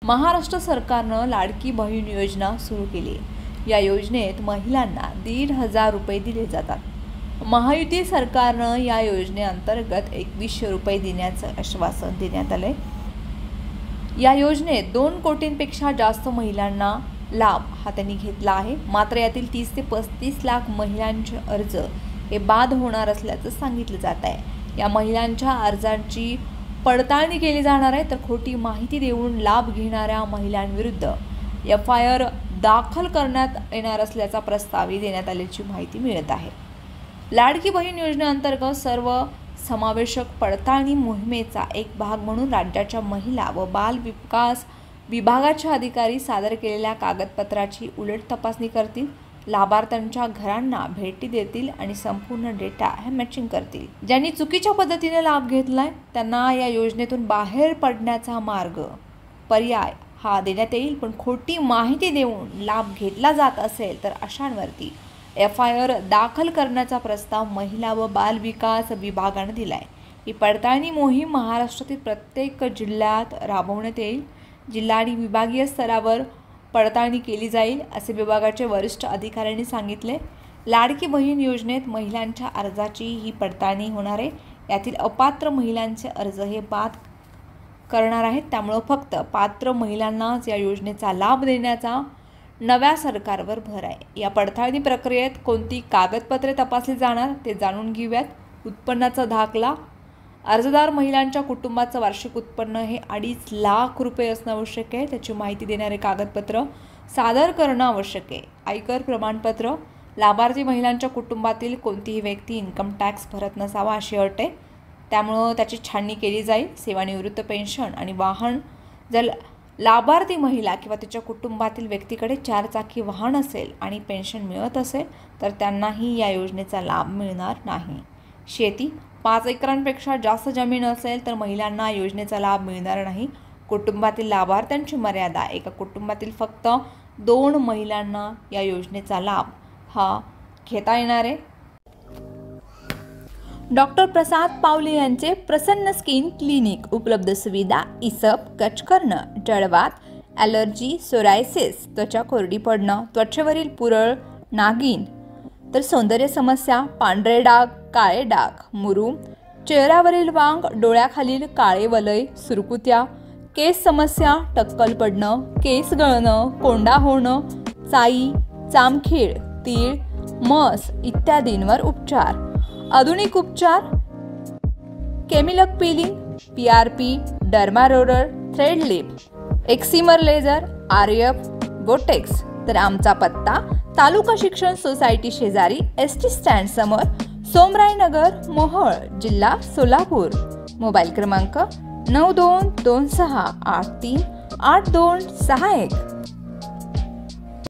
महाराष्ट्र सरकारनं लाडकी बहीण योजना सुरू केली आहे। या योजनेत महिलांना 1,500 रुपये दिले जातात। महायुती सरकारनं या योजनेअंतर्गत 2,100 रुपये देण्याचं आश्वासन देण्यात आले। या योजनेत 2 कोटींपेक्षा जास्त महिलांना लाभ त्यांनी घेतला आहे। मात्र यातील 30 ते 35 लाख महिलांचे अर्ज हे बाद होणार असल्याचं सांगितलं जात आहे। या महिलांच्या अर्जांची पडताळणी केली जाणार आहे, तर खोटी माहिती देऊन लाभ घेणाऱ्या महिलांविरुद्ध FIR दाखल करण्यात येणार असल्याचा प्रस्तावही देण्यात आल्याची माहिती मिळत आहे। लाडकी बहीण योजनेअंतर्गत सर्व समावेशक पडताळणी मोहिमेचा एक भाग म्हणून राज्याच्या महिला व बाल विकास विभागाचे अधिकारी सादर केलेल्या कागदपत्राची उलट तपासणी करतील, लाभार्थ्यांच्या घरांना भेटी देतील आणि संपूर्ण डेटा मॅचिंग करतील। ज्यांनी चुकीच्या पद्धतीने लाभ घेतलाय त्यांना या योजनेतून बाहेर पडण्याचा पर्याय देण्यात येईल। पण खोटी माहिती देऊन लाभ घेतला जात असेल तर अशांवरती FIR दाखल करण्याचा प्रस्ताव महिला व बाल विकास विभागाने दिलाय। ही पडताळणी मोहीम महाराष्ट्रातील प्रत्येक जिल्ह्यात राबवण्यात येईल। जिल्हा आणि विभागीय स्तरावर पडताळणी केली जाईल असे विभागाचे वरिष्ठ अधिकाऱ्यांनी सांगितले। लाडकी बहीण योजनेत महिलांच्या अर्जाची ही पडताळणी होणार आहे। यातील अपात्र महिलांचे अर्ज हे बाद करणार आहेत, त्यामुळे फक्त पात्र महिलांनाच या योजनेचा लाभ देण्याचा नव्या सरकारवर भर आहे। या पडताळणी प्रक्रियेत कोणती कागदपत्रे तपासली जाणार ते जाणून घेऊयात। उत्पन्नाचा दाखला, अर्जदार महिलांच्या कुटुंबाचं वार्षिक उत्पन्न हे 2.5 लाख रुपये असणं आवश्यक आहे। त्याची माहिती देणारे कागदपत्र सादर करणं आवश्यक आहे। आयकर प्रमाणपत्र, लाभार्थी महिलांच्या कुटुंबातील कोणतीही व्यक्ती इन्कम टॅक्स भरत नसावा अशी अट आहे, त्यामुळं त्याची छाननी केली जाईल। सेवानिवृत्त पेन्शन आणि वाहन, जर लाभार्थी महिला किंवा तिच्या कुटुंबातील व्यक्तीकडे 4 चाकी वाहन असेल आणि पेन्शन मिळत असेल तर त्यांनाही या योजनेचा लाभ मिळणार नाही। शेती, 5 एकरांपेक्षा जास्त जमीन असेल तर महिलांना योजनेचा लाभ मिळणार नाही। कुटुंबातील लाभार्थ्यांची मर्यादा, एका कुटुंबातील फक्त 2 महिलांना या योजनेचा लाभ घेता येणार आहे। डॉक्टर प्रसाद पावले यांचे प्रसन्न स्किन क्लिनिक, उपलब्ध सुविधा इसप, कच करणं, जळवात, ॲलर्जी, सोरायसिस, त्वचा कोरडी पडणं, त्वचेवरील पुरळ, नागिन, तर सौंदर्य समस्या, पांढरे डाग, काळे डाग, मुरूम, चेहऱ्यावरील वांग, डोळ्याखालील काळे वलय, सुरकुत्या, केस समस्या, टक्कल पडणं, केस गळणं, कोंडा होणं, चाई, चामखीळ, तीळ, मस इत्यादींवर उपचार। आधुनिक उपचार, केमिलक peeling, PRP, derma roller, thread lift, excimer laser, RF, botox. तर आमचा पत्ता तालुका शिक्षण सोसायटी शेजारी ST स्टँड समोर, सोमराय नगर, मोहोळ, जिल्हा सोलापूर। मोबाईल क्रमांक 9226838261।